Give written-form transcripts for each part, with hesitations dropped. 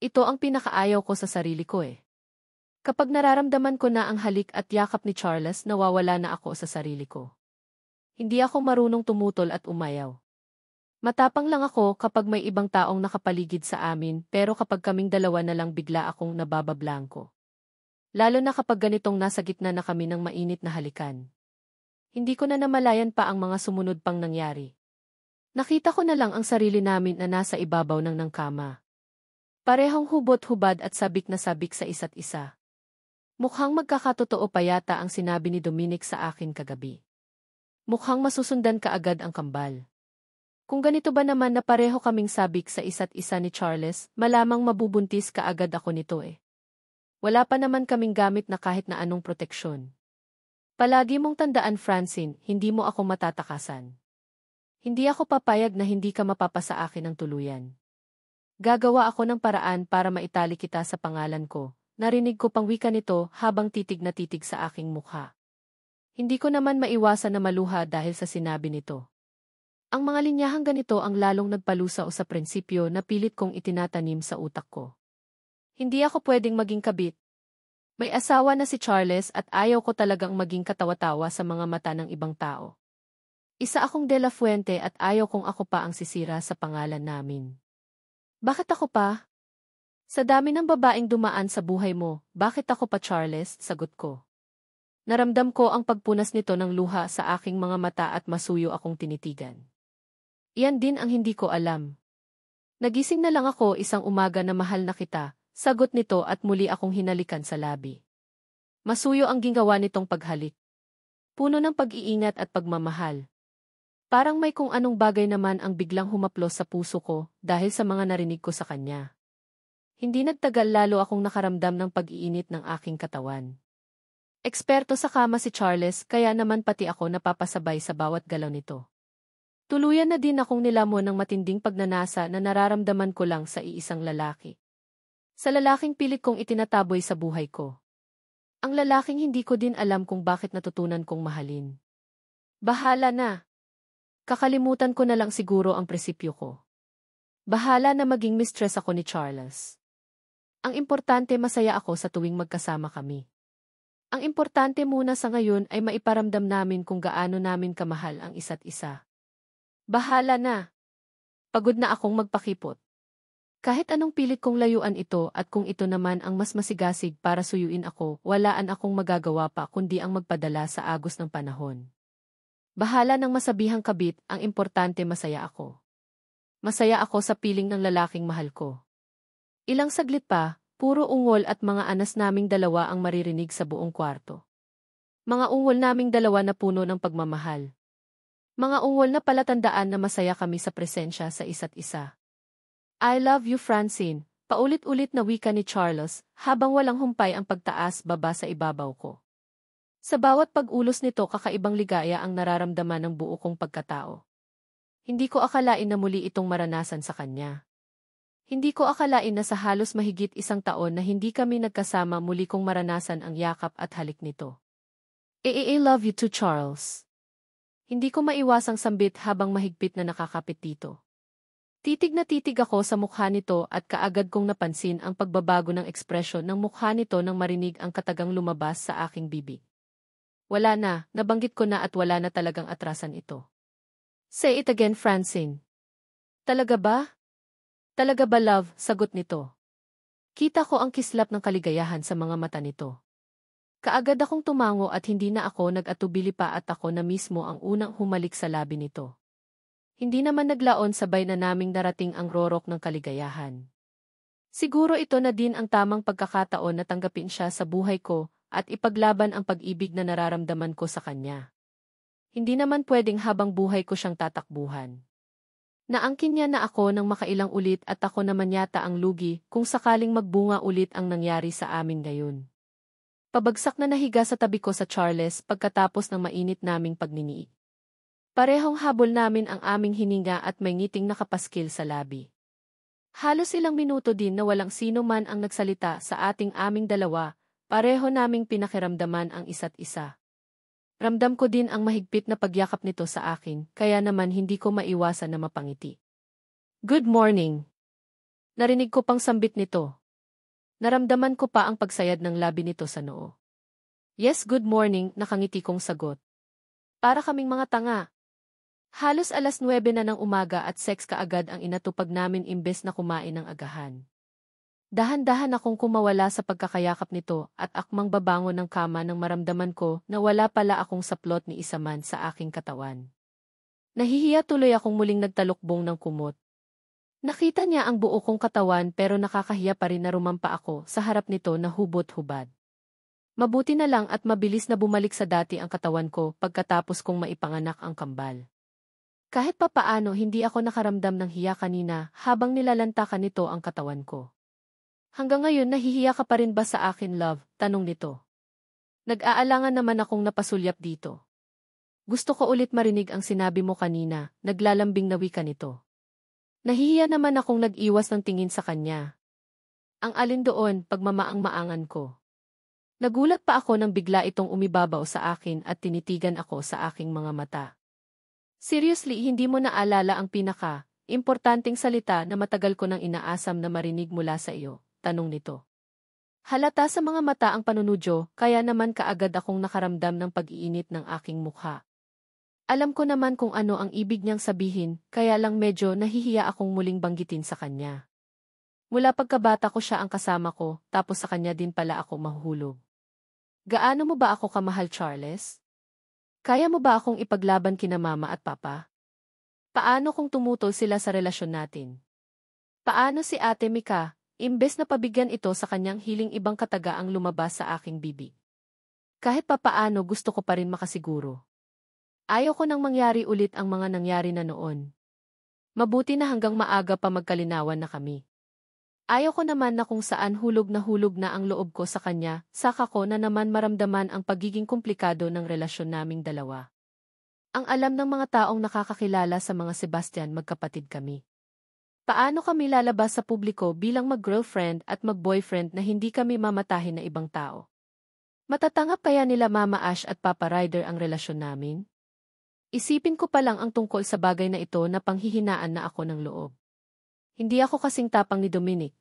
Ito ang pinakaayaw ko sa sarili ko eh. Kapag nararamdaman ko na ang halik at yakap ni Charles, nawawala na ako sa sarili ko. Hindi ako marunong tumutol at umayaw. Matapang lang ako kapag may ibang taong nakapaligid sa amin, pero kapag kaming dalawa na lang bigla akong nababablangko. Lalo na kapag ganitong nasa gitna na kami ng mainit na halikan. Hindi ko na namalayan pa ang mga sumunod pang nangyari. Nakita ko na lang ang sarili namin na nasa ibabaw ng kama. Parehong hubot-hubad at sabik na sabik sa isa't isa. Mukhang magkakatotoo pa yata ang sinabi ni Dominic sa akin kagabi. Mukhang masusundan kaagad ang kambal. Kung ganito ba naman na pareho kaming sabik sa isa't isa ni Charles, malamang mabubuntis kaagad ako nito eh. Wala pa naman kaming gamit na kahit na anong proteksyon. Palagi mong tandaan, Francine, hindi mo ako matatakasan. Hindi ako papayag na hindi ka mapapasa akin ng tuluyan. Gagawa ako ng paraan para maitali kita sa pangalan ko. Narinig ko pang wika nito habang titig na titig sa aking mukha. Hindi ko naman maiwasan na maluha dahil sa sinabi nito. Ang mga linyahang ganito ang lalong nagpalusaw sa prinsipyo na pilit kong itinatanim sa utak ko. Hindi ako pwedeng maging kabit. May asawa na si Charles at ayaw ko talagang maging katawa-tawa sa mga mata ng ibang tao. Isa akong De La Fuente at ayaw kong ako pa ang sisira sa pangalan namin. Bakit ako pa? Sa dami ng babaeng dumaan sa buhay mo, bakit ako pa, Charles? Sagot ko. Naramdam ko ang pagpunas nito ng luha sa aking mga mata at masuyo akong tinitigan. Iyan din ang hindi ko alam. Nagising na lang ako isang umaga na mahal na kita, sagot nito at muli akong hinalikan sa labi. Masuyo ang gingawa nitong paghalik. Puno ng pag-iingat at pagmamahal. Parang may kung anong bagay naman ang biglang humaplos sa puso ko dahil sa mga narinig ko sa kanya. Hindi nagtagal lalo akong nakaramdam ng pag-iinit ng aking katawan. Eksperto sa kama si Charles kaya naman pati ako napapasabay sa bawat galaw nito. Tuluyan na din akong nilamon ng matinding pagnanasa na nararamdaman ko lang sa iisang lalaki. Sa lalaking pilit kong itinataboy sa buhay ko. Ang lalaking hindi ko din alam kung bakit natutunan kong mahalin. Bahala na. Kakalimutan ko na lang siguro ang prinsipyo ko. Bahala na maging mistress ako ni Charles. Ang importante masaya ako sa tuwing magkasama kami. Ang importante muna sa ngayon ay maiparamdam namin kung gaano namin kamahal ang isa't isa. Bahala na. Pagod na akong magpakipot. Kahit anong pilit kong layuan ito at kung ito naman ang mas masigasig para suyuin ako, walaan akong magagawa pa kundi ang magpadala sa agos ng panahon. Bahala ng masabihang kabit, ang importante masaya ako. Masaya ako sa piling ng lalaking mahal ko. Ilang saglit pa, puro ungol at mga anas naming dalawa ang maririnig sa buong kwarto. Mga ungol naming dalawa na puno ng pagmamahal. Mga ungol na palatandaan na masaya kami sa presensya sa isa't isa. I love you, Francine, paulit-ulit na wika ni Charles habang walang humpay ang pagtaas-baba sa ibabaw ko. Sa bawat pag-ulos nito kakaibang ligaya ang nararamdaman ng buo kong pagkatao. Hindi ko akalain na muli itong maranasan sa kanya. Hindi ko akalain na sa halos mahigit isang taon na hindi kami nagkasama muli kong maranasan ang yakap at halik nito. I love you too, Charles. Hindi ko maiwasang sambit habang mahigpit na nakakapit dito. Titig na titig ako sa mukha nito at kaagad kong napansin ang pagbabago ng ekspresyon ng mukha nito nang marinig ang katagang lumabas sa aking bibig. Wala na, nabanggit ko na at wala na talagang atrasan ito. Say it again, Francine. Talaga ba? Talaga ba, love? Sagot nito. Kita ko ang kislap ng kaligayahan sa mga mata nito. Kaagad akong tumango at hindi na ako nag-atubili pa at ako na mismo ang unang humalik sa labi nito. Hindi naman naglaon sabay na naming narating ang rorok ng kaligayahan. Siguro ito na din ang tamang pagkakataon na tanggapin siya sa buhay ko at ipaglaban ang pag-ibig na nararamdaman ko sa kanya. Hindi naman pwedeng habang buhay ko siyang tatakbuhan. Naangkin niya na ako nang makailang ulit at ako naman yata ang lugi kung sakaling magbunga ulit ang nangyari sa amin ngayon. Pabagsak na nahiga sa tabi ko sa Charles pagkatapos ng mainit naming pagniniig. Parehong habol namin ang aming hininga at may ngiting nakapaskil sa labi. Halos ilang minuto din na walang sino man ang nagsalita sa aming dalawa, pareho naming pinakiramdaman ang isa't isa. Ramdam ko din ang mahigpit na pagyakap nito sa akin, kaya naman hindi ko maiwasan na mapangiti. Good morning. Narinig ko pang sambit nito. Naramdaman ko pa ang pagsayad ng labi nito sa noo. Yes, good morning, nakangiti kong sagot. Para kaming mga tanga. Halos 9:00 na ng umaga at sex kaagad ang inatupag namin imbes na kumain ng agahan. Dahan-dahan akong kumawala sa pagkakayakap nito at akmang babangon ng kama nang maramdaman ko na wala pala akong saplot ni isa man sa aking katawan. Nahihiya tuloy akong muling nagtalukbong ng kumot. Nakita niya ang buo kong katawan pero nakakahiya pa rin na rumampa ako sa harap nito na hubot-hubad. Mabuti na lang at mabilis na bumalik sa dati ang katawan ko pagkatapos kong maipanganak ang kambal. Kahit papaano hindi ako nakaramdam ng hiya kanina habang nilalantakan nito ang katawan ko. Hanggang ngayon nahihiya ka pa rin ba sa akin, love? Tanong nito. Nag-aalangan naman akong napasulyap dito. Gusto ko ulit marinig ang sinabi mo kanina, naglalambing na wika nito. Nahihiya naman akong nag-iwas ng tingin sa kanya. Ang alin doon, pagmamaang-maangan ko. Nagulat pa ako nang bigla itong umibabaw sa akin at tinitigan ako sa aking mga mata. Seriously, hindi mo naalala ang importanteng salita na matagal ko nang inaasam na marinig mula sa iyo? Tanong nito. Halata sa mga mata ang panunudyo, kaya naman kaagad akong nakaramdam ng pag-iinit ng aking mukha. Alam ko naman kung ano ang ibig niyang sabihin, kaya lang medyo nahihiya akong muling banggitin sa kanya. Mula pagkabata ko siya ang kasama ko, tapos sa kanya din pala ako mahuhulog. Gaano mo ba ako kamahal, Charles? Kaya mo ba akong ipaglaban kina mama at papa? Paano kung tumutol sila sa relasyon natin? Paano si Ate Mika, imbes na pabigyan ito sa kanyang hiling ibang kataga ang lumabas sa aking bibig? Kahit papaano gusto ko pa rin makasiguro. Ayaw ko nang mangyari ulit ang mga nangyari na noon. Mabuti na hanggang maaga pa magkalinawan na kami. Ayaw ko naman na kung saan hulog na ang loob ko sa kanya, saka ko na naman maramdaman ang pagiging komplikado ng relasyon naming dalawa. Ang alam ng mga taong nakakakilala sa mga Sebastian, magkapatid kami. Paano kami lalabas sa publiko bilang mag-girlfriend at mag-boyfriend na hindi kami mamatahin na ibang tao? Matatanggap kaya nila Mama Ash at Papa Ryder ang relasyon namin? Isipin ko pa lang ang tungkol sa bagay na ito na panghihinaan na ako ng loob. Hindi ako kasing tapang ni Dominic.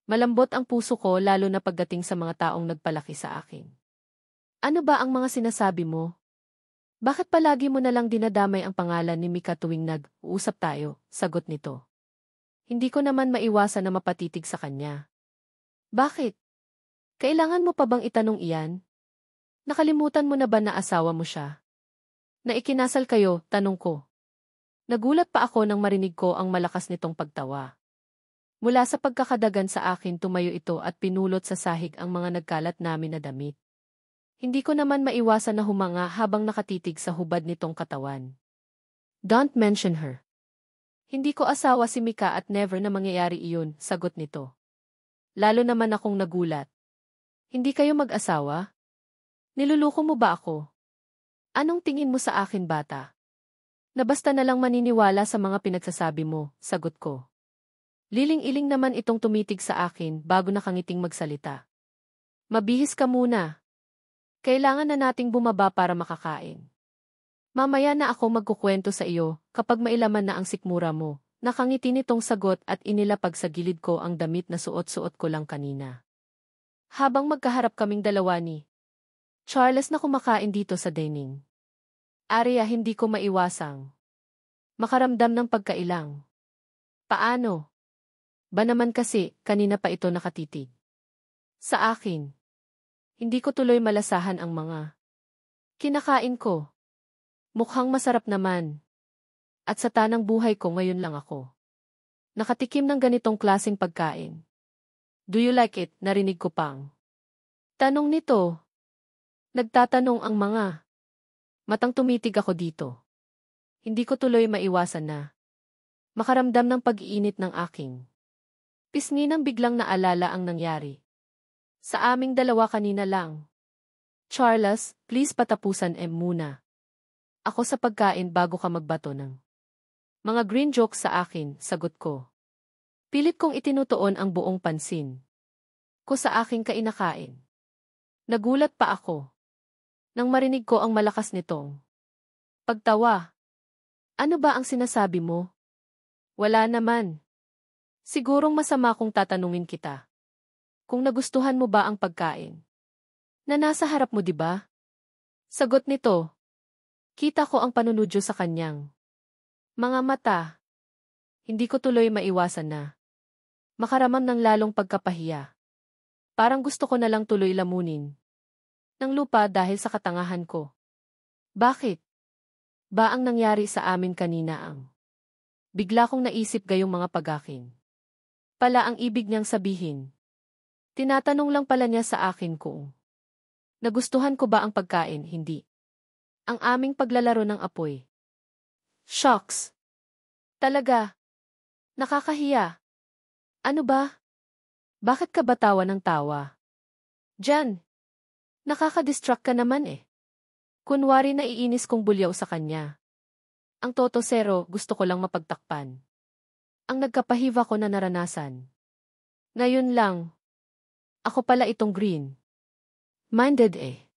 Malambot ang puso ko lalo na pagdating sa mga taong nagpalaki sa akin. Ano ba ang mga sinasabi mo? Bakit palagi mo na lang dinadamay ang pangalan ni Mika tuwing nag-uusap tayo? Sagot nito. Hindi ko naman maiwasan na mapatitig sa kanya. Bakit? Kailangan mo pa bang itanong iyan? Nakalimutan mo na ba na asawa mo siya? Na ikinasal kayo, tanong ko. Nagulat pa ako nang marinig ko ang malakas nitong pagtawa. Mula sa pagkakadagan sa akin tumayo ito at pinulot sa sahig ang mga nagkalat namin na damit. Hindi ko naman maiwasan na humanga habang nakatitig sa hubad nitong katawan. Don't mention her. Hindi ko asawa si Mika at never na mangyayari iyon, sagot nito. Lalo naman akong nagulat. Hindi kayo mag-asawa? Niluluko mo ba ako? Anong tingin mo sa akin, bata? Na basta na lang maniniwala sa mga pinagsasabi mo, sagot ko. Liling-iling naman itong tumitig sa akin bago nakangiting magsalita. Mabihis ka muna. Kailangan na nating bumaba para makakain. Mamaya na ako magkukwento sa iyo kapag mailaman na ang sikmura mo. Nakangiti nitong sagot at inilapag sa gilid ko ang damit na suot-suot ko lang kanina. Habang magkaharap kaming dalawa ni Charles na kumakain dito sa dining area, hindi ko maiwasang makaramdam ng pagkailang. Paano? Ba naman kasi, kanina pa ito nakatitig sa akin. Hindi ko tuloy malasahan ang mga kinakain ko. Mukhang masarap naman. At sa tanang buhay ko ngayon lang ako nakatikim ng ganitong klaseng pagkain. Do you like it? Narinig ko pang tanong nito. Nagtatanong ang mga matang tumitig ako dito. Hindi ko tuloy maiwasan na makaramdam ng pag-iinit ng aking pisngi nang biglang naalala ang nangyari sa aming dalawa kanina lang. Charles, please patapusan muna ako sa pagkain bago ka magbato ng mga green jokes sa akin, sagot ko. Pilit kong itinutuon ang buong pansin ko sa aking kainakain. Nagulat pa ako nang marinig ko ang malakas nitong pagtawa. Ano ba ang sinasabi mo? Wala naman. Sigurong masama kung tatanungin kita. Kung nagustuhan mo ba ang pagkain? Na nasa harap mo, di ba? Sagot nito. Kita ko ang panunodyo sa kanyang mga mata. Hindi ko tuloy maiwasan na makaramam ng lalong pagkapahiya. Parang gusto ko na lang tuloy lamunin ng lupa dahil sa katangahan ko. Bakit ba ang nangyari sa amin kanina ang bigla kong naisip gayong mga pag-akin? Pala ang ibig niyang sabihin. Tinatanong lang pala niya sa akin kung nagustuhan ko ba ang pagkain, hindi. Ang aming paglalaro ng apoy. Shocks! Talaga? Nakakahiya. Ano ba? Bakit ka ba tawa ng tawa? Jan, nakaka-distract ka naman eh. Kunwari naiinis kong bulyaw sa kanya. Ang totosero, gusto ko lang mapagtakpan. Ang nagkapahiva ko na naranasan. Ngayon lang. Ako pala itong green. Minded eh.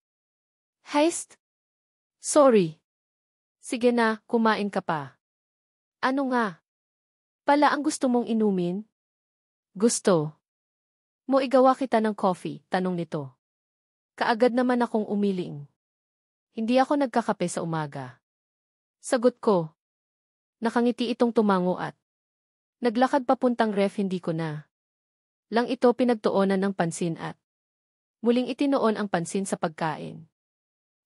Heist? Sorry. Sige na, kumain ka pa. Ano nga? Pala ang gusto mong inumin? Gusto mo igawa kita ng coffee, tanong nito. Kaagad naman akong umiling. Hindi ako nagkakape sa umaga. Sagot ko. Nakangiti itong tumango at naglakad papuntang ref, hindi ko na lang ito pinagtuunan ng pansin at muling itinoon ang pansin sa pagkain.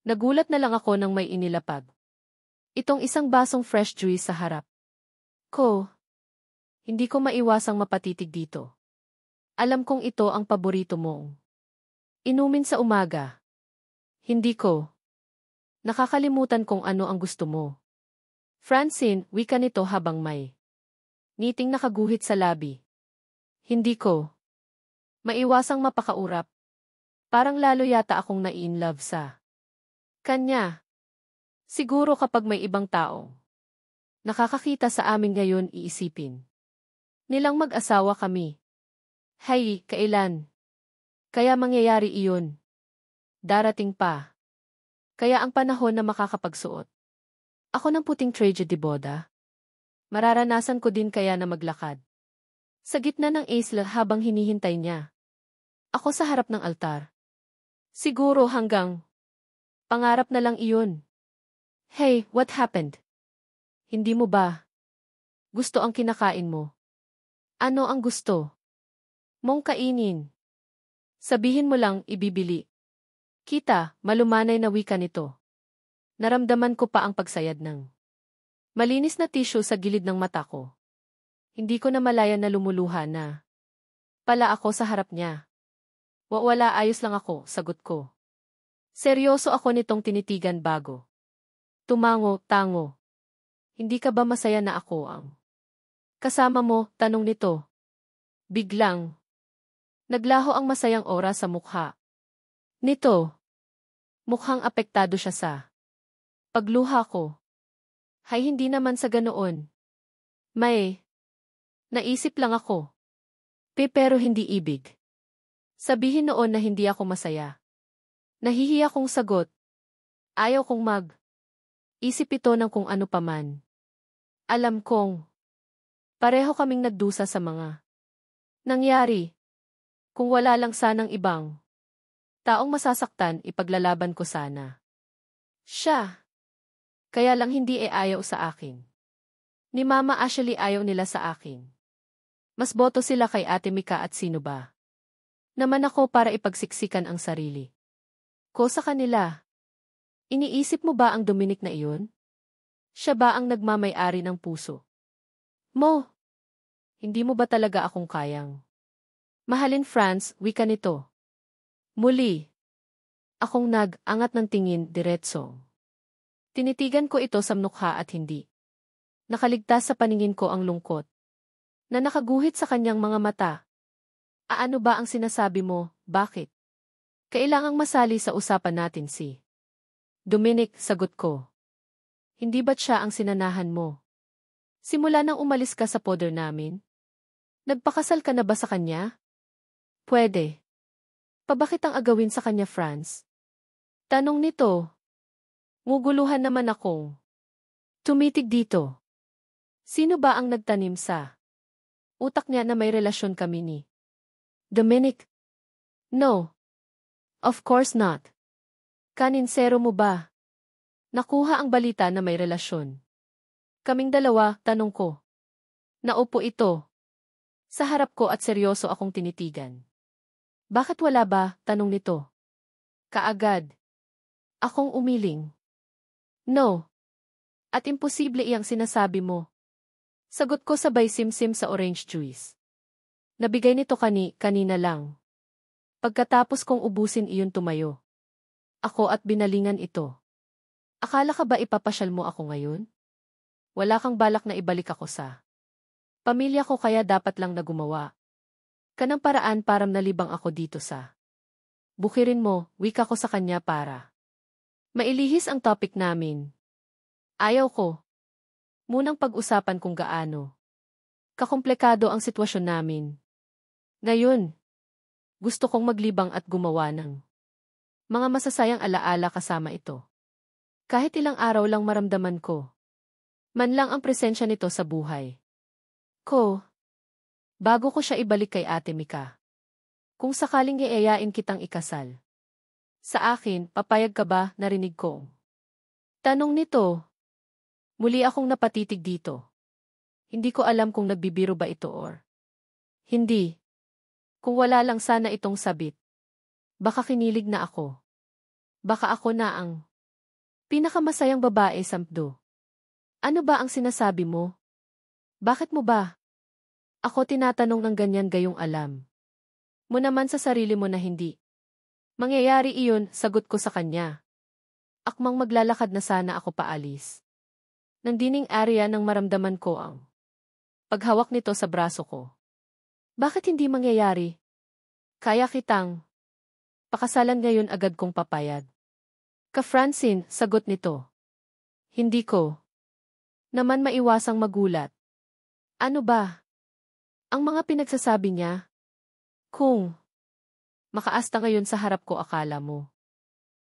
Nagulat na lang ako nang may inilapag itong isang basong fresh juice sa harap ko. Hindi ko maiwasang mapatitig dito. Alam kong ito ang paborito mong inumin sa umaga. Hindi ko nakakalimutan kung ano ang gusto mo. Francine, wika nito habang may ngiting nakaguhit sa labi. Hindi ko maiwasang mapakaurap. Parang lalo yata akong nai-inlove sa kanya. Siguro kapag may ibang taong nakakakita sa amin ngayon, iisipin nilang mag-asawa kami. Hay, kailan kaya mangyayari iyon? Darating pa. Kaya ang panahon na makakapagsuot ako ng puting tragedy boda. Mararanasan ko din kaya na maglakad sa gitna ng isla habang hinihintay niya ako sa harap ng altar. Siguro hanggang pangarap na lang iyon. Hey, what happened? Hindi mo ba gusto ang kinakain mo? Ano ang gusto mong kainin? Sabihin mo lang, ibibili kita, malumanay na wika nito. Naramdaman ko pa ang pagsayad ng malinis na tissue sa gilid ng mata ko. Hindi ko na malaya na lumuluha na pala ako sa harap niya. Wala, ayos lang ako, sagot ko. Seryoso ako nitong tinitigan bago tumango, tango. Hindi ka ba masaya na ako ang kasama mo, tanong nito. Biglang naglaho ang masayang aura sa mukha nito. Mukhang apektado siya sa pagluha ko. Hay, hindi naman sa ganoon. May naisip lang ako. Pero hindi ibig sabihin noon na hindi ako masaya. Nahihiya kong sagot. Ayaw kong isip ito ng kung ano paman. Alam kong pareho kaming nagdusa sa mga nangyari. Kung wala lang sanang ibang taong masasaktan, ipaglalaban ko sana siya. Kaya lang hindi ayaw sa akin. Ni Mama Ashley ayaw nila sa akin. Mas boto sila kay Ate Mika at sino ba naman ako para ipagsiksikan ang sarili ko sa kanila. Iniisip mo ba ang Dominic na iyon? Siya ba ang nagmamay-ari ng puso mo? Hindi mo ba talaga akong kayang mahalin, Franz, wika nito. Muli akong nag-angat ng tingin diretso. Tinitigan ko ito sa mukha at hindi nakaligtas sa paningin ko ang lungkot na nakaguhit sa kanyang mga mata. Ano ba ang sinasabi mo? Bakit kailangang masali sa usapan natin si Dominic? Sagot ko. Hindi ba't siya ang sinanahan mo simula nang umalis ka sa poder namin? Nagpakasal ka na ba sa kanya? Pwede pa bakit ang agawin sa kanya, Franz? Tanong nito. Nguguluhan naman akong tumitig dito. Sino ba ang nagtanim sa Utak niya na may relasyon kami ni Dominic. No. Of course not. Kaninsero mo ba? Nakuha ang balita na may relasyon. Kaming dalawa, tanong ko. Naupo ito. Sa harap ko at seryoso akong tinitigan. Bakit wala ba? Tanong nito. Kaagad. Akong umiling. No. At imposible iyang sinasabi mo. Sagot ko sabay simsim sa orange juice. Nabigay nito kanina lang. Pagkatapos kong ubusin iyon tumayo. Ako at binalingan ito. Akala ka ba ipapasyal mo ako ngayon? Wala kang balak na ibalik ako sa pamilya ko kaya dapat lang na gumawa. Kanang paraan param nalibang ako dito sa bukirin mo, wika ko sa kanya para mailihis ang topic namin. Ayaw ko. Munang pag-usapan kung gaano kakomplikado ang sitwasyon namin. Ngayon, gusto kong maglibang at gumawa ng mga masasayang alaala kasama ito. Kahit ilang araw lang maramdaman ko man lang ang presensya nito sa buhay ko. Bago ko siya ibalik kay Ate Mika. Kung sakaling iayain kitang ikasal. Sa akin, papayag ka ba? Narinig ko. Tanong nito. Muli akong napatitig dito. Hindi ko alam kung nagbibiro ba ito or hindi. Kung wala lang sana itong sabit. Baka kinilig na ako. Baka ako na ang pinakamasayang babae sampdo. Ano ba ang sinasabi mo? Bakit mo ba? Ako tinatanong ng ganyan gayong alam. Mo naman sa sarili mo na hindi. Mangyayari iyon, sagot ko sa kanya. Akmang maglalakad na sana ako paalis. Nang dining area nang maramdaman ko ang paghawak nito sa braso ko. Bakit hindi mangyayari? Kaya kitang pakasalan ngayon agad kong papayag. Ka-Francine, sagot nito. Hindi ko naman maiwasang magulat. Ano ba? Ang mga pinagsasabi niya? Kung makaasta ngayon sa harap ko akala mo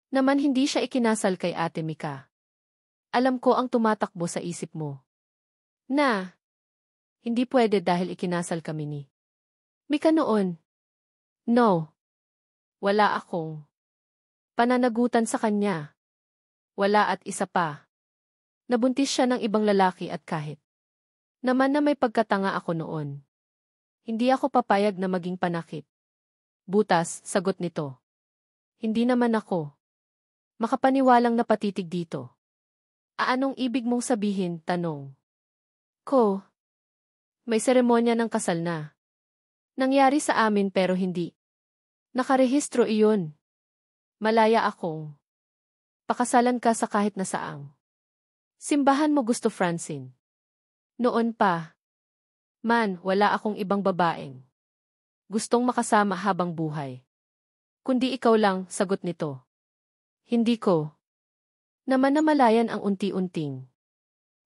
naman hindi siya ikinasal kay Ate Mika. Alam ko ang tumatakbo sa isip mo. Na, hindi pwede dahil ikinasal kami ni Mika noon. No. Wala akong pananagutan sa kanya. Wala at isa pa. Nabuntis siya ng ibang lalaki at kahit naman na may pagkatanga ako noon. Hindi ako papayag na maging panakip. Butas, sagot nito. Hindi naman ako makapaniwalang napatitig dito. Anong ibig mong sabihin? Tanong ko. May seremonya ng kasal na nangyari sa amin pero hindi nakarehistro iyon. Malaya akong pakasalan ka sa kahit na saang simbahan mo gusto, Francine. Noon pa man, wala akong ibang babaeng gustong makasama habang buhay. Kundi ikaw lang, sagot nito. Hindi ko naman namalayan ang unti-unting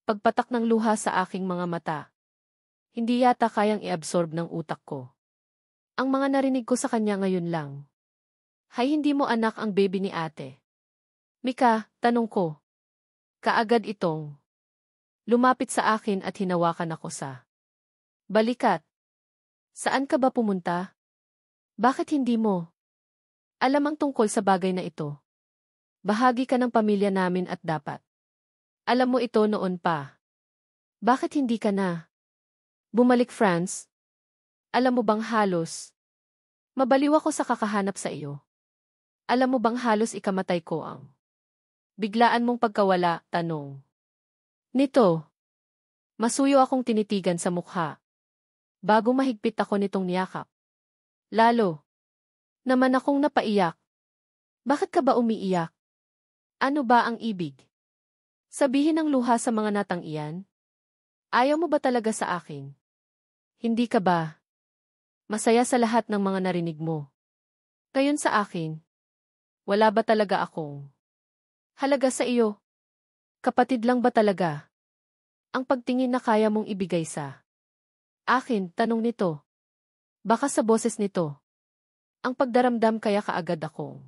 pagpatak ng luha sa aking mga mata. Hindi yata kayang i-absorb ng utak ko. Ang mga narinig ko sa kanya ngayon lang. Hay, hindi mo anak ang baby ni Ate Mika? Tanong ko. Kaagad itong lumapit sa akin at hinawakan ako sa balikat. Saan ka ba pumunta? Bakit hindi mo alam ang tungkol sa bagay na ito? Bahagi ka ng pamilya namin at dapat alam mo ito noon pa. Bakit hindi ka na bumalik, France? Alam mo bang halos mabaliw ako sa kakahanap sa iyo? Alam mo bang halos ikamatay ko ang biglaan mong pagkawala? Tanong nito. Masuyo akong tinitigan sa mukha. Bago mahigpit ako nitong niyakap. Lalo naman akong napaiyak. Bakit ka ba umiiyak? Ano ba ang ibig sabihin ng luha sa mga natang iyan? Ayaw mo ba talaga sa akin? Hindi ka ba masaya sa lahat ng mga narinig mo? Ngayon sa akin, wala ba talaga akong halaga sa iyo? Kapatid lang ba talaga ang pagtingin na kaya mong ibigay sa akin? Tanong nito. Baka sa boses nito ang pagdaramdam kaya kaagad akong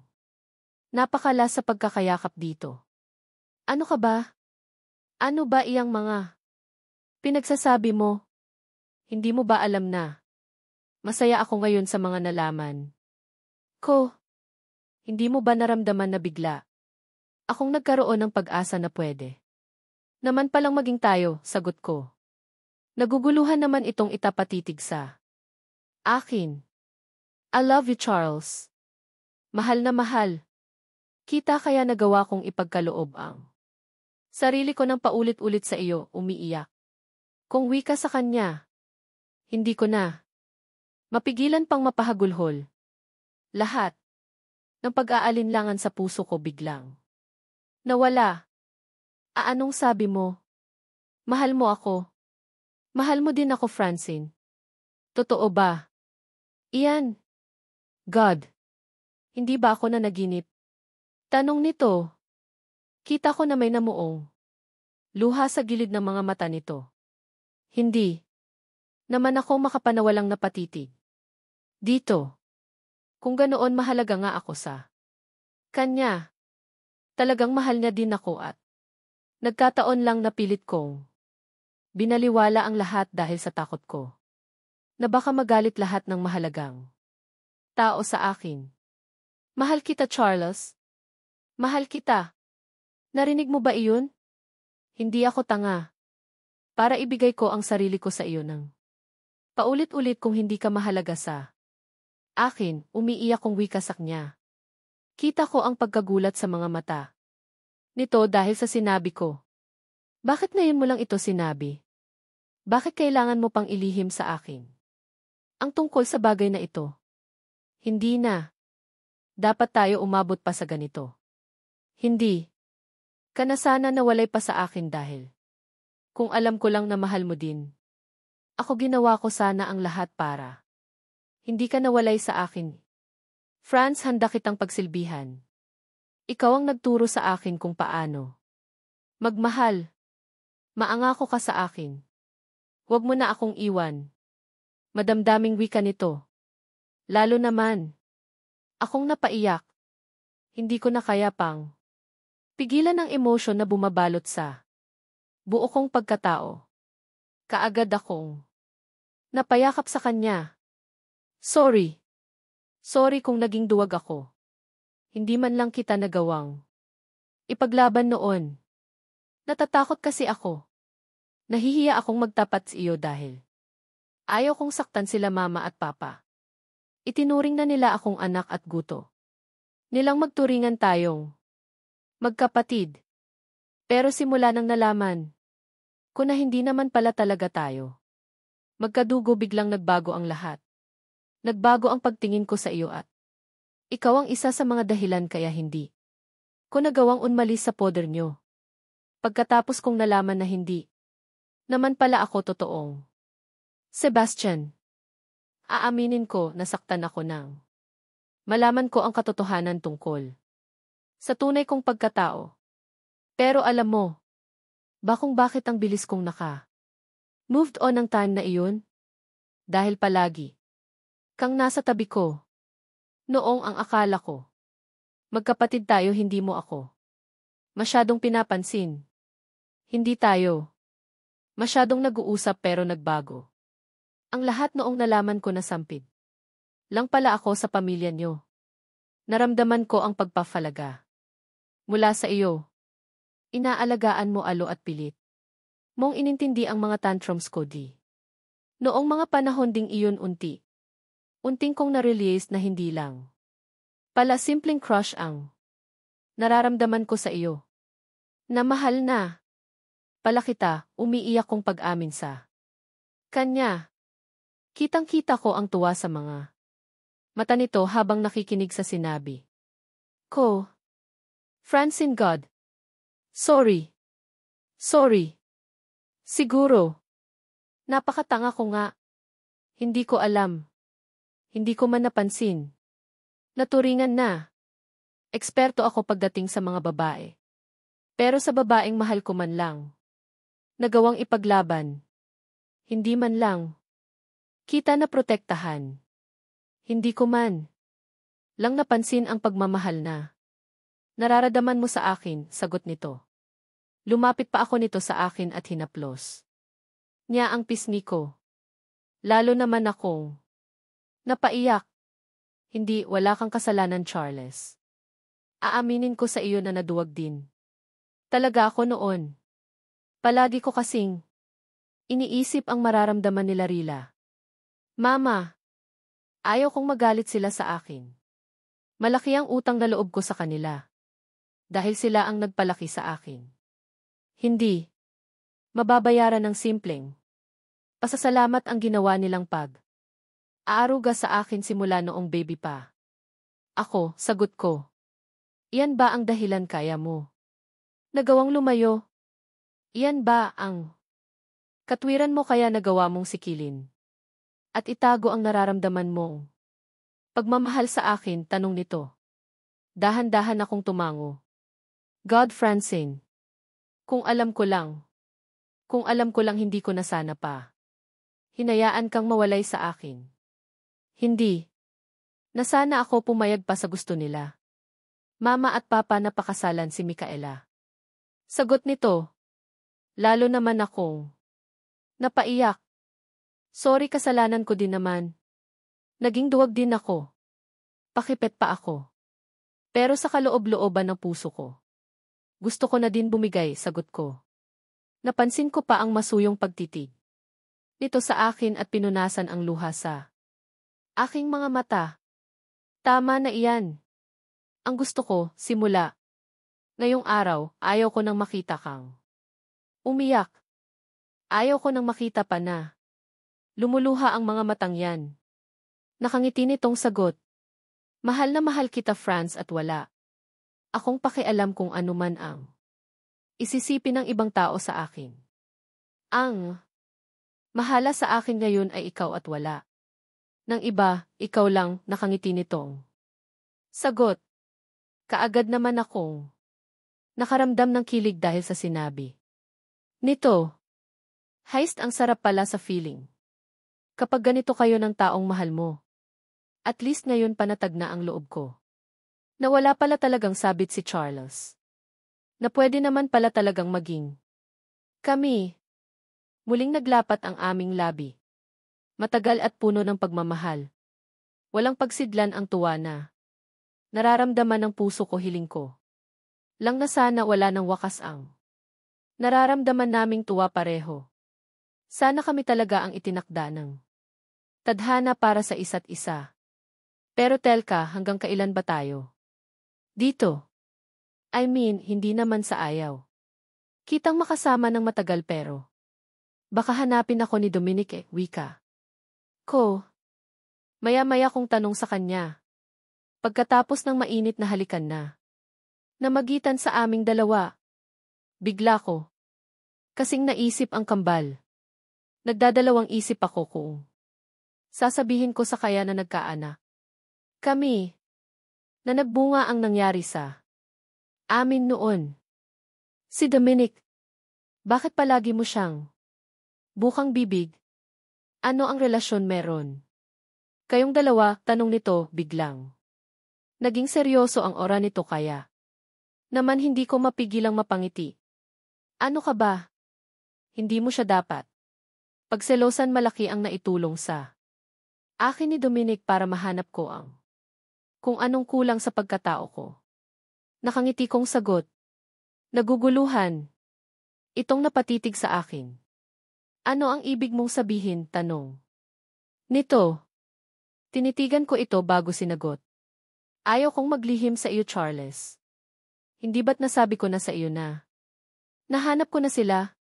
napakala sa pagkakayakap dito. Ano ka ba? Ano ba iyang mga pinagsasabi mo? Hindi mo ba alam na? Masaya ako ngayon sa mga nalaman ko. Hindi mo ba naramdaman na bigla akong nagkaroon ng pag-asa na pwede naman palang maging tayo, sagot ko. Naguguluhan naman itong itapatitig sa akin. I love you, Charles. Mahal na mahal. Kita kaya nagawa kong ipagkaloob ang sarili ko ng paulit-ulit sa iyo, umiiyak. Kung wika sa kanya, hindi ko na mapigilan pang mapahagulhol. Lahat ng pag-aalinlangan sa puso ko biglang nawala. Anong sabi mo? Mahal mo ako. Mahal mo din ako, Francine. Totoo ba? Iyan. God. Hindi ba ako nanaginip? Tanong nito. Kita ko na may namuong luha sa gilid ng mga mata nito. Hindi naman ako makapanawalang napatitig dito. Kung ganoon mahalaga nga ako sa kanya. Talagang mahal niya din ako at nagkataon lang na pilit kong binaliwala ang lahat dahil sa takot ko na baka magalit lahat ng mahalagang tao sa akin. Mahal kita, Charles. Mahal kita. Narinig mo ba iyon? Hindi ako tanga para ibigay ko ang sarili ko sa iyo ng paulit-ulit kung hindi ka mahalaga sa akin, umiiyak kong wika sa kanya. Kita ko ang pagkagulat sa mga mata nito dahil sa sinabi ko. Bakit ngayon mo lang ito sinabi? Bakit kailangan mo pang ilihim sa akin ang tungkol sa bagay na ito? Hindi na. Dapat tayo umabot pa sa ganito. Hindi. Ka na sana nawalay pa sa akin dahil kung alam ko lang na mahal mo din. Ako ginawa ko sana ang lahat para hindi ka nawalay sa akin. Franz, handa kitang pagsilbihan. Ikaw ang nagturo sa akin kung paano magmahal. Maangako ka sa akin. Huwag mo na akong iwan. Madamdaming wika nito. Lalo naman. Akong napaiyak. Hindi ko na kaya pang pigilan ang emosyon na bumabalot sa buo kong pagkatao. Kaagad akong napayakap sa kanya. Sorry. Sorry kung naging duwag ako. Hindi man lang kita nagawang ipaglaban noon. Natatakot kasi ako. Nahihiya akong magtapat sa iyo dahil ayaw kong saktan sila mama at papa. Itinuring na nila akong anak at guto. Nilang magturingan tayong magkapatid. Pero simula nang nalaman ko na hindi naman pala talaga tayo magkadugo, biglang nagbago ang lahat. Nagbago ang pagtingin ko sa iyo at ikaw ang isa sa mga dahilan kaya hindi ko nagawang umalis sa poder nyo. Pagkatapos kong nalaman na hindi naman pala ako totoong Sebastian, aaminin ko nasaktan ako nang malaman ko ang katotohanan tungkol sa tunay kong pagkatao. Pero alam mo, bakit ang bilis kong moved on ng time na iyon? Dahil palagi kang nasa tabi ko. Noong ang akala ko magkapatid tayo, hindi mo ako masyadong pinapansin. Hindi tayo masyadong nag-uusap pero nagbago ang lahat noong nalaman ko na sampid lang pala ako sa pamilya nyo. Naramdaman ko ang pagpapalaga mula sa iyo. Inaalagaan mo alo at pilit mong inintindi ang mga tantrums ko di. Noong mga panahon ding iyon unting kong na-release na hindi lang pala simpleng crush ang nararamdaman ko sa iyo. Na mahal na pala kita, umiiyak kong pag-amin sa kanya. Kitang-kita ko ang tuwa sa mga mata nito habang nakikinig sa sinabi ko. Francine, God. Sorry. Sorry. Siguro. Napakatanga ko nga. Hindi ko alam. Hindi ko man napansin. Naturingan na. Eksperto ako pagdating sa mga babae. Pero sa babaeng mahal ko man lang nagawang ipaglaban. Hindi man lang kita na protektahan. Hindi ko man lang napansin ang pagmamahal na nararamdaman mo sa akin, sagot nito. Lumapit pa ako nito sa akin at hinaplos niya ang pisngi ko. Lalo naman akong napaiyak. Hindi, wala kang kasalanan, Charles. Aaminin ko sa iyo na naduwag din. Talaga ako noon. Palagi ko kasing iniisip ang mararamdaman nila Rila. Mama, ayaw kong magalit sila sa akin. Malaki ang utang na loob ko sa kanila. Dahil sila ang nagpalaki sa akin. Hindi. Mababayaran ng simpleng pasasalamat ang ginawa nilang aaruga sa akin simula noong baby pa. Ako, sagot ko. Iyan ba ang dahilan kaya mo nagawang lumayo? Iyan ba ang katwiran mo kaya nagawa mong sikilin? At itago ang nararamdaman mong pagmamahal sa akin, tanong nito. Dahan-dahan akong tumango. God, Francine. Kung alam ko lang hindi ko na sana pa hinayaan kang mawalay sa akin. Hindi. Na sana ako pumayag pa sa gusto nila. Mama at papa na pakasalan si Micaela. Sagot nito. Lalo naman akong napaiyak. Sorry, kasalanan ko din naman. Naging duwag din ako. Pakipet pa ako. Pero sa kaloob-looban ng puso ko, gusto ko na din bumigay, sagot ko. Napansin ko pa ang masuyong pagtitig nito sa akin at pinunasan ang luha sa aking mga mata. Tama na iyan. Ang gusto ko, simula ngayong araw, ayaw ko nang makita kang umiyak. Ayaw ko nang makita pa na lumuluha ang mga matang yan. Nakangiti nitong sagot. Mahal na mahal kita, Franz, at wala akong pakialam kung ano man ang isisipin ng ibang tao sa akin. Ang mahala sa akin ngayon ay ikaw at wala ng iba, ikaw lang, nakangiti nitong sagot. Kaagad naman akong nakaramdam ng kilig dahil sa sinabi nito. Heist, ang sarap pala sa feeling. Kapag ganito kayo ng taong mahal mo. At least ngayon panatag na ang loob ko. Na wala pala talagang sabit si Charles. Na pwede naman pala talagang maging kami. Muling naglapat ang aming labi. Matagal at puno ng pagmamahal. Walang pagsidlan ang tuwa na nararamdaman ng puso ko, hiling ko lang na sana wala ng wakas ang nararamdaman naming tuwa pareho. Sana kami talaga ang itinakda ng tadhana para sa isa't isa. Pero Telka, hanggang kailan ba tayo dito? I mean, hindi naman sa ayaw kitang makasama ng matagal, pero baka hanapin ako ni Dominic, wika ko. Maya-maya kong tanong sa kanya. Pagkatapos ng mainit na halikan na namagitan sa aming dalawa. Bigla ko kasing naisip ang kambal. Nagdadalawang isip ako kung sasabihin ko sa kaya na nagkaanak kami, na nagbunga ang nangyari sa amin noon. Si Dominic, bakit palagi mo siyang bukang bibig? Ano ang relasyon meron kayong dalawa? Tanong nito biglang. Naging seryoso ang ora nito kaya naman hindi ko mapigilang mapangiti. Ano ka ba? Hindi mo siya dapat pagselosan. Malaki ang naitulong sa akin ni Dominic para mahanap ko ang kung anong kulang sa pagkatao ko. Nakangiti kong sagot. Naguguluhan itong napatitig sa akin. Ano ang ibig mong sabihin? Tanong nito. Tinitigan ko ito bago sinagot. Ayaw kong maglihim sa iyo, Charles. Hindi ba't nasabi ko na sa iyo na nahanap ko na sila?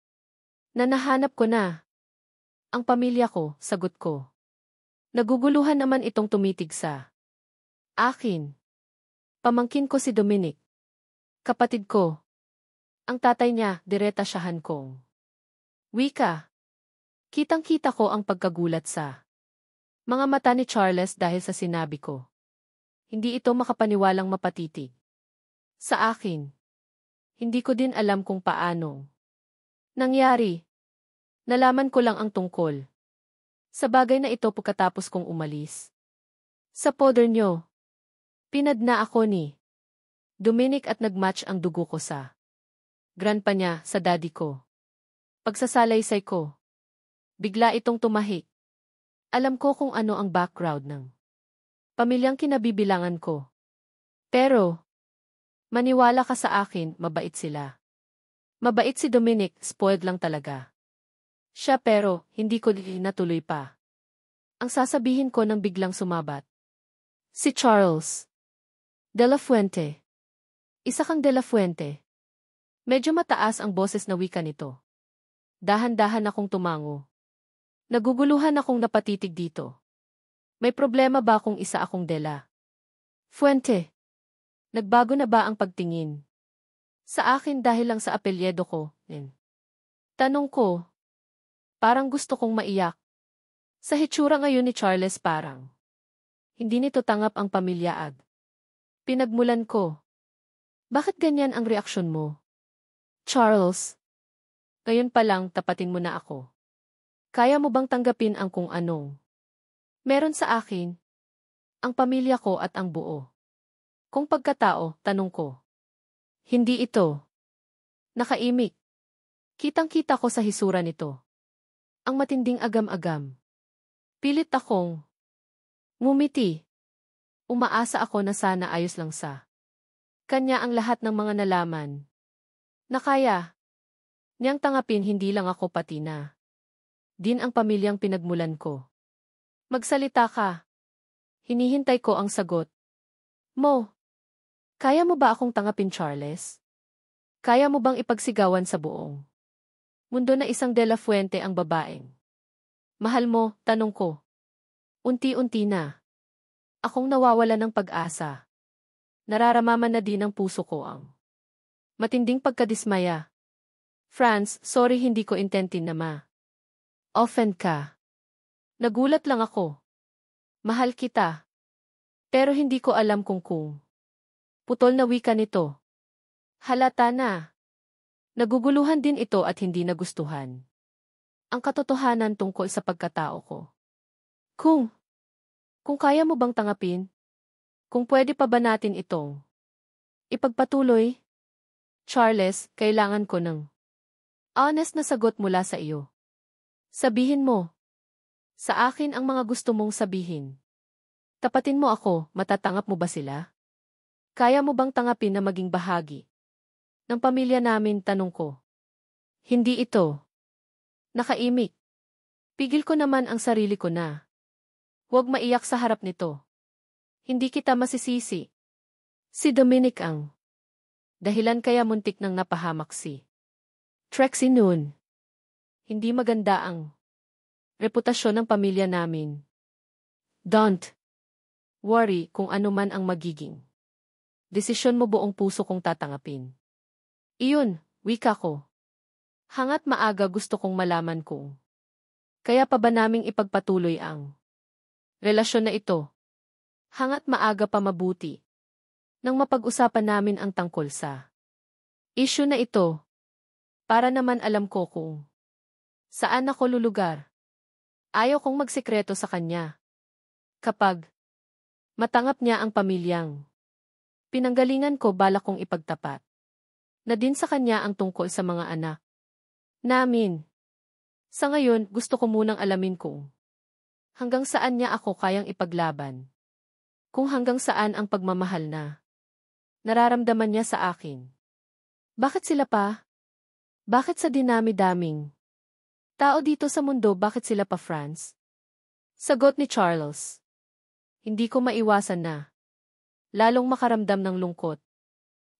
Na nahanap ko na ang pamilya ko, sagot ko. Naguguluhan naman itong tumitig sa akin. Pamangkin ko si Dominic. Kapatid ko. Ang tatay niya, diretasyahan kong wika. Kitang-kita ko ang pagkagulat sa mga mata ni Charles dahil sa sinabi ko. Hindi ito makapaniwalang mapatitig sa akin. Hindi ko din alam kung paanong nangyari. Nalaman ko lang ang tungkol sa bagay na ito pagkatapos kong umalis sa poder nyo. Pinadna ako ni Dominic at nagmatch ang dugo ko sa grandpa niya, sa daddy ko. Pagsasalaysay ko, bigla itong tumahik. Alam ko kung ano ang background ng pamilyang kinabibilangan ko. Pero, maniwala ka sa akin, mabait sila. Mabait si Dominic, spoiled lang talaga. Siya pero, hindi ko natuloy pa. Ang sasabihin ko nang biglang sumabat. Si Charles De La Fuente. Isa kang De La Fuente. Medyo mataas ang boses na wika nito. Dahan-dahan akong tumango. Naguguluhan akong napatitig dito. May problema ba kung isa akong De La Fuente? Nagbago na ba ang pagtingin? Sa akin dahil lang sa apelyedo ko, Tanong ko. Parang gusto kong maiyak. Sa hitsura ngayon ni Charles parang. Hindi nito tanggap ang pamilyaag. Pinagmulan ko. Bakit ganyan ang reaksyon mo? Charles. Ngayon pa lang tapatin mo na ako. Kaya mo bang tanggapin ang kung anong meron sa akin? Ang pamilya ko at ang buo. Kung pagkatao, tanong ko. Hindi ito. Nakaimik. Kitang-kita ko sa hisura nito. Ang matinding agam-agam. Pilit akong ngumiti. Umaasa ako na sana ayos lang sa kanya ang lahat ng mga nalaman. Na kaya niyang tangapin hindi lang ako pati na din ang pamilyang pinagmulan ko. Magsalita ka. Hinihintay ko ang sagot. Mo, kaya mo ba akong tangapin, Charles? Kaya mo bang ipagsigawan sa buong mundo na isang De La Fuente ang babaeng mahal mo? Tanong ko. Unti-unti na akong nawawala ng pag-asa. Nararamaman na din ng puso ko ang matinding pagkadismaya. Franz, sorry hindi ko intentin na offend ka. Nagulat lang ako. Mahal kita. Pero hindi ko alam kung putol na wika nito. Halata na. Naguguluhan din ito at hindi nagustuhan ang katotohanan tungkol sa pagkatao ko. Kung kaya mo bang tangapin? Kung pwede pa ba natin itong ipagpatuloy? Charles, kailangan ko ng honest na sagot mula sa iyo. Sabihin mo sa akin ang mga gusto mong sabihin. Tapatin mo ako, matatangap mo ba sila? Kaya mo bang tangapin na maging bahagi ng pamilya namin? Tanong ko. Hindi ito. Nakaimik. Pigil ko naman ang sarili ko na. Huwag maiyak sa harap nito. Hindi kita masisisi. Si Dominic ang dahilan kaya muntik nang napahamak si Trixie noon. Hindi maganda ang reputasyon ng pamilya namin. Don't worry kung ano man ang magiging desisyon mo, buong puso kong tatanggapin. Iyon, wika ko. Hangat maaga gusto kong malaman kung kaya pa ba naming ipagpatuloy ang relasyon na ito. Hangat maaga pa mabuti nang mapag-usapan namin ang tangkol sa issue na ito. Para naman alam ko kung saan ako lulugar. Ayaw kong magsekreto sa kanya. Kapag matanggap niya ang pamilyang pinanggalingan ko, balak kong ipagtapat na din sa kanya ang tungkol sa mga anak namin. Sa ngayon, gusto ko munang alamin kung hanggang saan niya ako kayang ipaglaban. Kung hanggang saan ang pagmamahal na nararamdaman niya sa akin. Bakit sila pa? Bakit sa dinami-daming tao dito sa mundo, bakit sila pa, Franz? Sagot ni Charles. Hindi ko maiwasan na lalong makaramdam ng lungkot.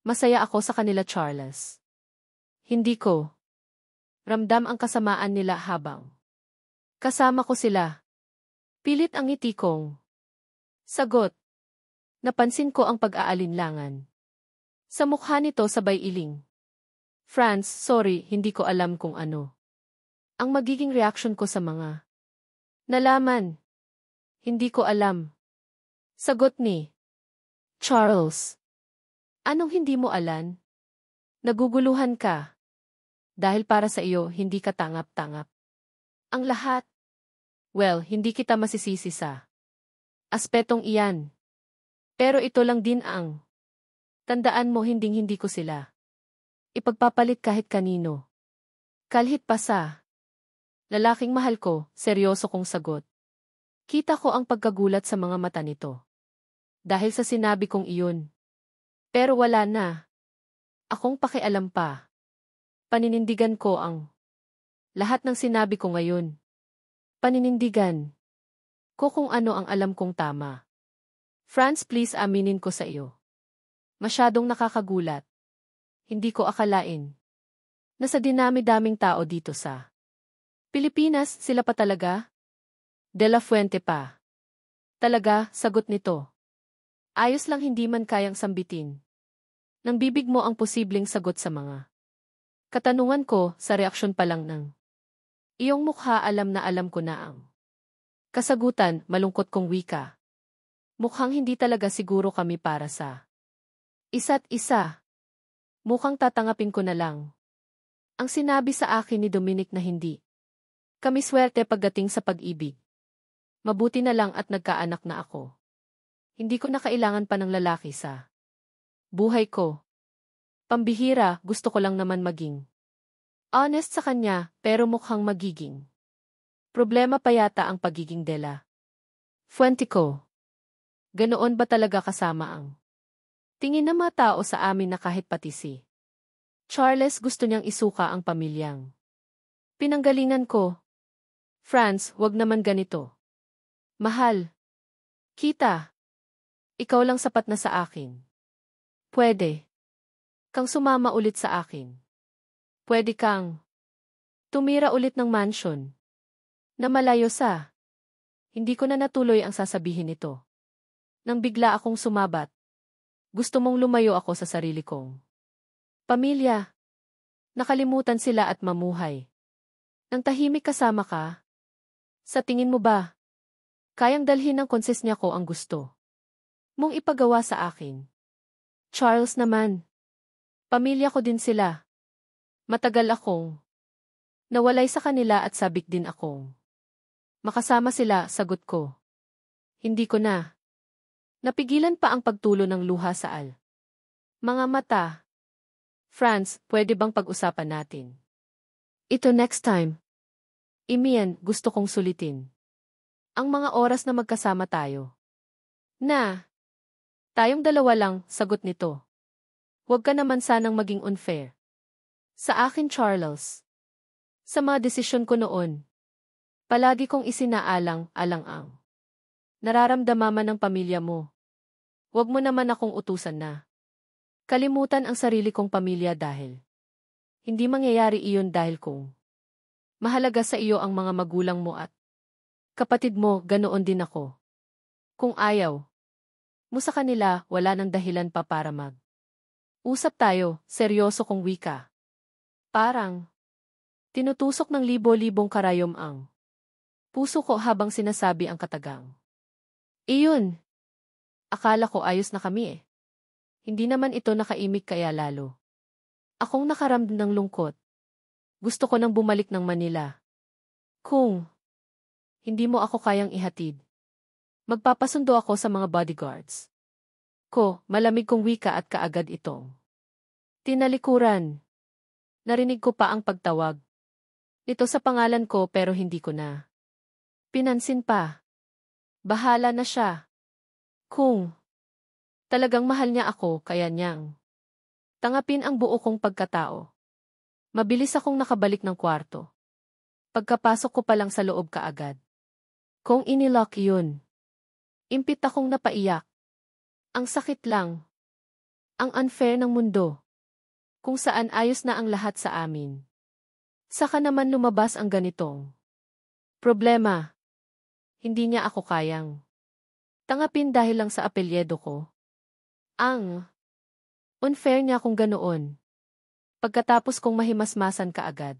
Masaya ako sa kanila, Charles. Hindi ko ramdam ang kasamaan nila habang kasama ko sila. Pilit ang ngiti kong sagot. Napansin ko ang pag-aalinlangan sa mukha nito, sabay iling. Franz, sorry, hindi ko alam kung ano ang magiging reaksyon ko sa mga nalaman. Hindi ko alam. Sagot ni Charles. Anong hindi mo alam? Naguguluhan ka. Dahil para sa iyo, hindi ka tangap-tangap. Ang lahat. Well, hindi kita masisisi sa aspetong iyan. Pero ito lang din ang tandaan mo, hinding-hindi ko sila ipagpapalit kahit kanino. Kalhit pa sa lalaking mahal ko, seryoso kong sagot. Kita ko ang pagkagulat sa mga mata nito. Dahil sa sinabi kong iyon. Pero wala na. Akong pakialam pa. Paninindigan ko ang lahat ng sinabi ko ngayon. Paninindigan ko kung ano ang alam kong tama. Franz, please aminin ko sa iyo. Masyadong nakakagulat. Hindi ko akalain na sa dinami-daming tao dito sa Pilipinas, sila pa talaga? De La Fuente pa. Talaga, sagot nito. Ayos lang, hindi man kayang sambitin ng bibig mo ang posibleng sagot sa mga katanungan ko sa reaksyon pa lang ng iyong mukha. Alam na alam ko na ang kasagutan, malungkot kong wika. Mukhang hindi talaga siguro kami para sa isa't isa. Mukhang tatangapin ko na lang ang sinabi sa akin ni Dominic na hindi kami swerte pagdating sa pag-ibig. Mabuti na lang at nagkaanak na ako. Hindi ko na kailangan pa ng lalaki sa buhay ko. Pambihira, gusto ko lang naman maging honest sa kanya, pero mukhang magiging problema pa yata ang pagiging De La Fuente ko. Ganoon ba talaga kasama ang tingin ng mga tao sa amin na kahit pati si Charles gusto niyang isuka ang pamilyang pinanggalingan ko? Franz, wag naman ganito. Mahal. Kita. Ikaw lang sapat na sa akin. Pwede kang sumama ulit sa akin. Pwede kang tumira ulit ng mansion na malayo sa. Hindi ko na natuloy ang sasabihin nito. Nang bigla akong sumabat. Gusto mong lumayo ako sa sarili kong pamilya. Nakalimutan sila at mamuhay nang tahimik kasama ka. Sa tingin mo ba, kayang dalhin ng konsesnya ko ang gusto mong ipagawa sa akin? Charles naman. Pamilya ko din sila. Matagal akong nawalay sa kanila at sabik din akong makasama sila, sagot ko. Hindi ko na napigilan pa ang pagtulo ng luha sa mga mata. Franz, pwede bang pag-usapan natin ito next time? Imian, gusto kong sulitin ang mga oras na magkasama tayo. Na tayong dalawa lang, sagot nito. Huwag ka naman sanang maging unfair sa akin, Charles. Sa mga desisyon ko noon, palagi kong isinaalang-alang ang nararamdaman ng pamilya mo. Huwag mo naman akong utusan na kalimutan ang sarili kong pamilya dahil hindi mangyayari iyon dahil kung mahalaga sa iyo ang mga magulang mo at kapatid mo, ganoon din ako. Kung ayaw mo sa kanila, wala nang dahilan pa para usap tayo, seryoso kong wika. Parang tinutusok ng libo-libong karayom ang puso ko habang sinasabi ang katagang. Iyon. Akala ko ayos na kami eh. Hindi naman ito nakaimik kaya lalo akong nakaramdam ng lungkot. Gusto ko nang bumalik ng Manila. Kung hindi mo ako kayang ihatid, magpapasundo ako sa mga bodyguards ko. Malamig kong wika at kaagad itong tinalikuran. Narinig ko pa ang pagtawag nito sa pangalan ko pero hindi ko na pinansin pa. Bahala na siya. Kung talagang mahal niya ako, kaya niyang tangapin ang buo kong pagkatao. Mabilis akong nakabalik ng kwarto. Pagkapasok ko pa lang sa loob kaagad. Kung inilock yun, impit akong napaiyak. Ang sakit lang. Ang unfair ng mundo. Kung saan ayos na ang lahat sa amin. Saka naman lumabas ang ganitong problema. Hindi niya ako kayang tangapin dahil lang sa apelyedo ko. Ang unfair niya kung ganoon. Pagkatapos kong mahimasmasan kaagad.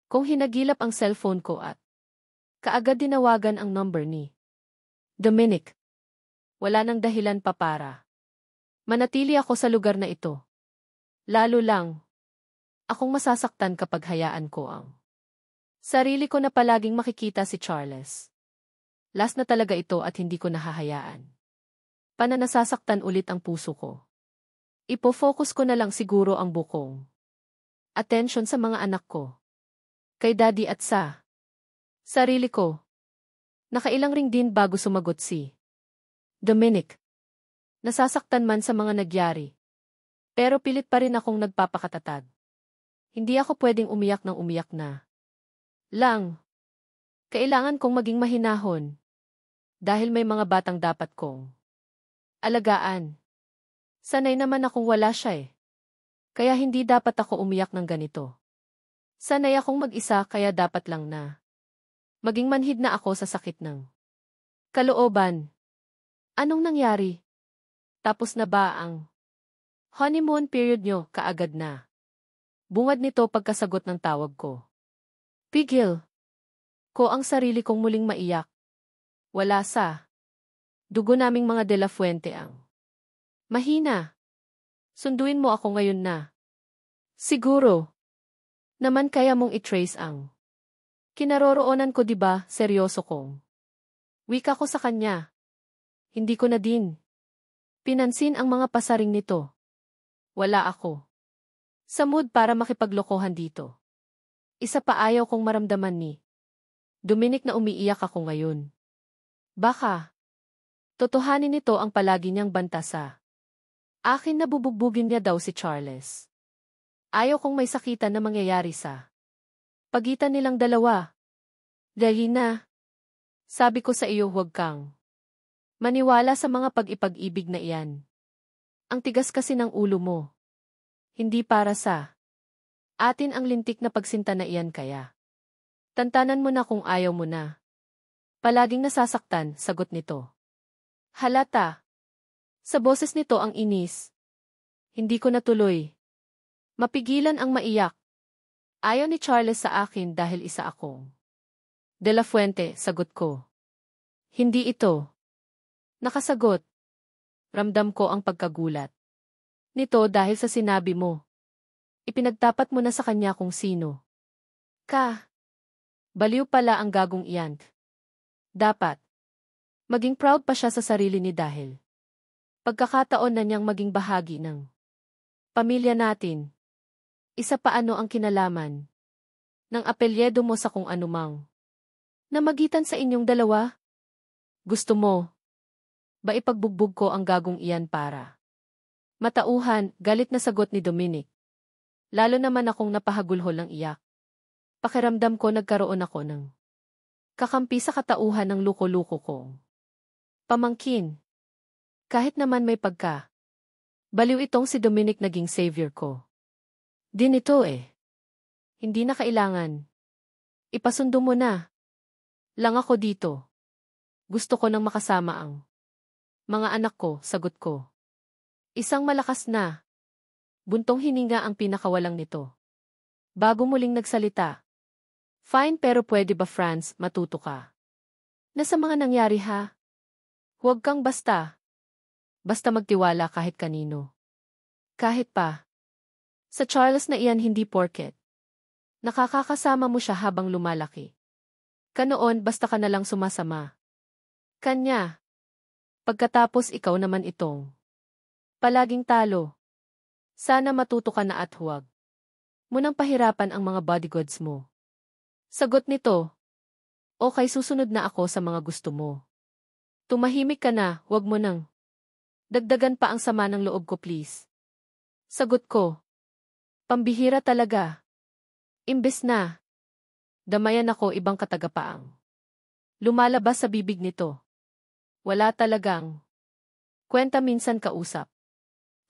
Kung hinagilap ang cellphone ko at kaagad dinawagan ang number ni Dominic. Wala nang dahilan pa para manatili ako sa lugar na ito. Lalo lang akong masasaktan kapag hayaan ko ang sarili ko na palaging makikita si Charles. Last na talaga ito at hindi ko nahahayaan. Pananasasaktan ulit ang puso ko. Ipo-focus ko na lang siguro ang bukong atensyon sa mga anak ko. Kay daddy at sa sarili ko. Nakailang ring din bago sumagot si Dominic. Nasasaktan man sa mga nagyari. Pero pilit pa rin akong nagpapakatatag. Hindi ako pwedeng umiyak ng umiyak na lang. Kailangan kong maging mahinahon. Dahil may mga batang dapat kong alagaan. Sanay naman akong wala siya eh. Kaya hindi dapat ako umiyak ng ganito. Sanay akong mag-isa kaya dapat lang na maging manhid na ako sa sakit ng kalooban. Anong nangyari? Tapos na ba ang honeymoon period nyo kaagad na? Bungad nito pagkasagot ng tawag ko. Pigil ko ang sarili kong muling maiyak. Wala sa dugo naming mga De La Fuente ang mahina. Sunduin mo ako ngayon na. Siguro naman kaya mong i-trace ang kinaroroonan ko, 'di ba? Seryoso kong wika ko sa kanya. Hindi ko na din pinansin ang mga pasaring nito. Wala ako sa mood para makipaglokohan dito. Isa pa ayaw kong maramdaman ni Dominic na umiiyak ako ngayon. Baka totohanin nito ang palagi niyang banta sa akin na bubugbugin niya daw si Charles. Ayaw kong may sakitan na mangyayari sa pagitan nilang dalawa. Dahil na, sabi ko sa iyo huwag kang maniwala sa mga pag-ipag-ibig na iyan. Ang tigas kasi ng ulo mo. Hindi para sa atin ang lintik na pagsinta na iyan kaya. Tantanan mo na kung ayaw mo na. Palaging nasasaktan, sagot nito. Halata. Sa boses nito ang inis. Hindi ko natuloy mapigilan ang maiyak. Ayaw ni Charles sa akin dahil isa akong De La Fuente, sagot ko. Hindi ito nakasagot. Ramdam ko ang pagkagulat nito dahil sa sinabi mo. Ipinagtapat mo na sa kanya kung sino ka. Baliw pala ang gagong iyan. Dapat maging proud pa siya sa sarili ni dahil pagkakataon na niyang maging bahagi ng pamilya natin. Isa pa ano ang kinalaman ng apelyedo mo sa kung anumang namagitan sa inyong dalawa? Gusto mo ba ipagbugbog ko ang gagong iyan para matauhan? Galit na sagot ni Dominic. Lalo naman akong napahagulhol ng iyak. Pakiramdam ko nagkaroon ako ng kakampi sa katauhan ng luko-luko kong pamangkin. Kahit naman may baliw itong si Dominic naging savior ko. Din ito eh. Hindi na kailangan. Ipasundo mo na lang ako dito. Gusto ko nang makasama ang mga anak ko, sagot ko. Isang malakas na buntong hininga ang pinakawalang nito. Bago muling nagsalita. Fine, pero pwede ba Franz, matuto ka na sa mga nangyari ha? Huwag kang basta magtiwala kahit kanino. Kahit pa sa Charles na iyan, hindi porket nakakakasama mo siya habang lumalaki. Kanoon basta ka na lang sumasama kanya. Pagkatapos ikaw naman itong palaging talo. Sana matuto ka na at huwag mo nang pahirapan ang mga bodyguards mo. Sagot nito. Okay, susunod na ako sa mga gusto mo. Tumahimik ka na, huwag mo nang dagdagan pa ang sama ng loob ko, please. Sagot ko. Pambihira talaga. Imbes na damayan ako, ibang katagapaang lumalabas sa bibig nito. Wala talagang kwenta, minsan kausap.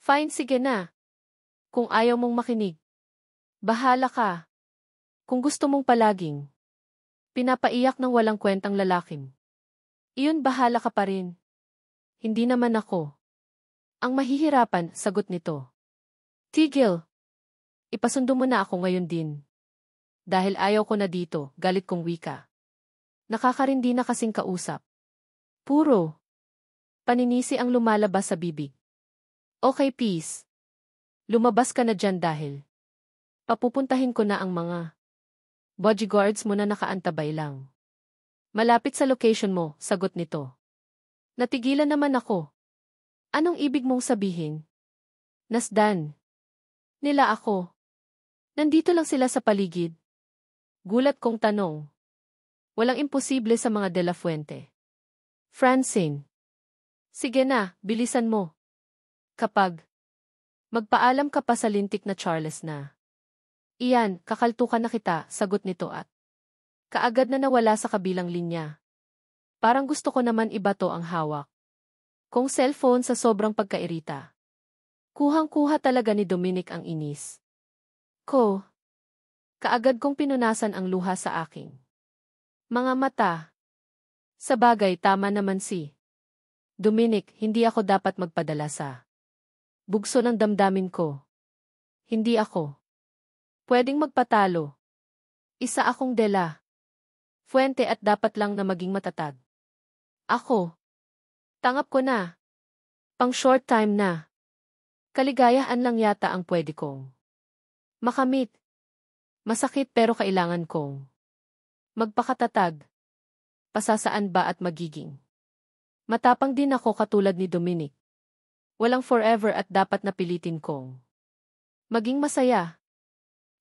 Fine, sige na. Kung ayaw mong makinig, bahala ka. Kung gusto mong palaging pinapaiyak ng walang kwentang lalaking, iyon bahala ka pa rin. Hindi naman ako ang mahihirapan, sagot nito. Tigil. Ipasundo mo na ako ngayon din. Dahil ayaw ko na dito, galit kong wika. Nakakarindi na kasing kausap. Puro paninisi ang lumalabas sa bibig. Okay, peace. Lumabas ka na dyan dahil papupuntahin ko na ang mga bodyguards mo na nakaantabay lang. Malapit sa location mo, sagot nito. Natigilan naman ako. Anong ibig mong sabihin? Nasdan nila ako. Nandito lang sila sa paligid. Gulat kong tanong. Walang imposible sa mga De La Fuente. Francine. Sige na, bilisan mo. Kapag magpaalam ka pa sa lintik na Charles na. Iyan, kakaltukan na kita, sagot nito at kaagad na nawala sa kabilang linya. Parang gusto ko naman ibato ang hawak kong cellphone sa sobrang pagkairita. Kuhang-kuha talaga ni Dominic ang inis ko. Kaagad kong pinunasan ang luha sa aking mga mata. Sa bagay, tama naman si Dominic, hindi ako dapat magpadala sa bugso ng damdamin ko. Hindi ako pwedeng magpatalo. Isa akong De La Fuente at dapat lang na maging matatag. Ako. Tanggap ko na. Pang short time na. Kaligayahan lang yata ang pwede kong makamit. Masakit pero kailangan kong magpakatatag. Pasasaan ba at magiging matapang din ako katulad ni Dominic. Walang forever at dapat napilitin kong maging masaya.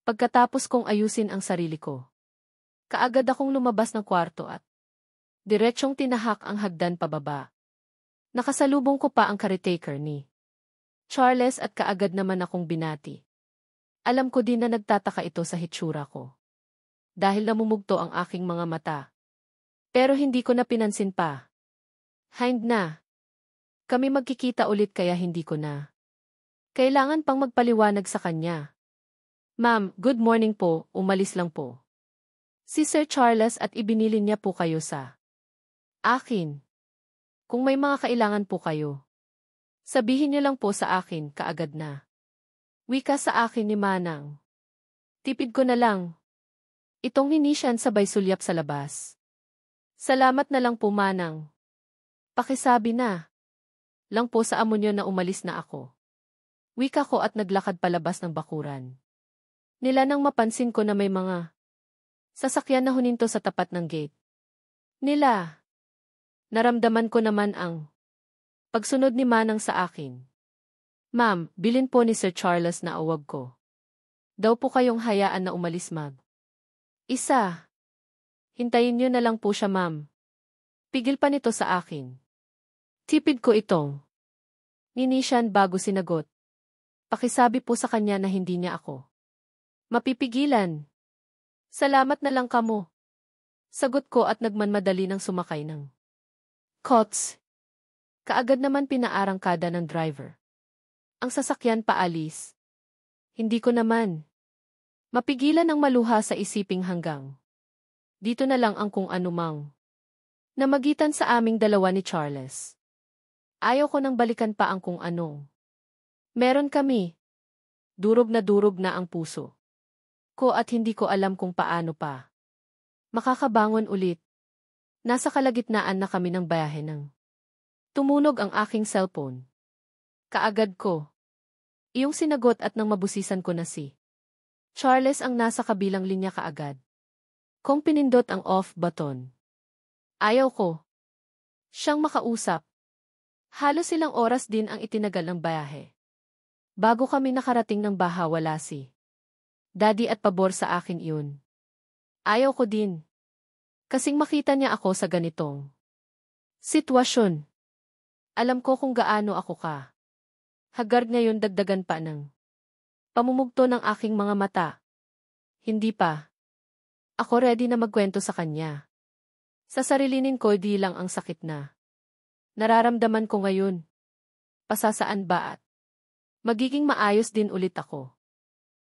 Pagkatapos kong ayusin ang sarili ko, kaagad akong lumabas ng kwarto at diretsyong tinahak ang hagdan pababa. Nakasalubong ko pa ang caretaker ni Charles at kaagad naman akong binati. Alam ko din na nagtataka ito sa hitsura ko. Dahil namumugto ang aking mga mata. Pero hindi ko na pinansin pa. Hind na. Kami magkikita ulit kaya hindi ko na kailangan pang magpaliwanag sa kanya. Ma'am, good morning po, umalis lang po si Sir Charles at ibinilin niya po kayo sa akin. Kung may mga kailangan po kayo, sabihin niyo lang po sa akin kaagad na. Wika sa akin ni Manang. Tipid ko na lang. Itong hinisyan sabay sulyap sa labas. Salamat na lang po Manang. Pakisabi na lang po sa amo niyo na umalis na ako. Wika ko at naglakad palabas ng bakuran. Nila nang mapansin ko na may mga sasakyan na huninto sa tapat ng gate. Nila. Naramdaman ko naman ang pagsunod ni Manang sa akin. Ma'am, bilin po ni Sir Charles na awag ko. Daw po kayong hayaan na umalis mag. Isa. Hintayin niyo na lang po siya ma'am. Pigil pa nito sa akin. Tipid ko itong ninisyan bago sinagot. Pakisabi po sa kanya na hindi niya ako mapipigilan. Salamat na lang kamo. Sagot ko at nagmanmadali ng sumakay ng Cots. Kaagad naman pinaarangkada ng driver ang sasakyan paalis. Hindi ko naman mapigilan ang maluha sa isiping hanggang dito na lang ang kung anumang namagitan sa aming dalawa ni Charles. Ayaw ko nang balikan pa ang kung anong meron kami. Durog na ang puso ko at hindi ko alam kung paano pa makakabangon ulit. Nasa kalagitnaan na kami ng bayahe ng tumunog ang aking cellphone. Kaagad ko iyong sinagot at nang mabusisan ko na si Charles ang nasa kabilang linya kaagad. Kung pinindot ang off button. Ayaw ko siyang makausap. Halos ilang oras din ang itinagal ng bayahe. Bago kami nakarating ng baha wala si Daddy at pabor sa akin iyon. Ayaw ko din. Kasing makita niya ako sa ganitong sitwasyon. Alam ko kung gaano ako ka haggard ngayon dagdagan pa ng pamumugto ng aking mga mata. Hindi pa ako ready na magkwento sa kanya. Sa sarilinin ko di lang ang sakit na nararamdaman ko ngayon. Pasasaan ba at magiging maayos din ulit ako.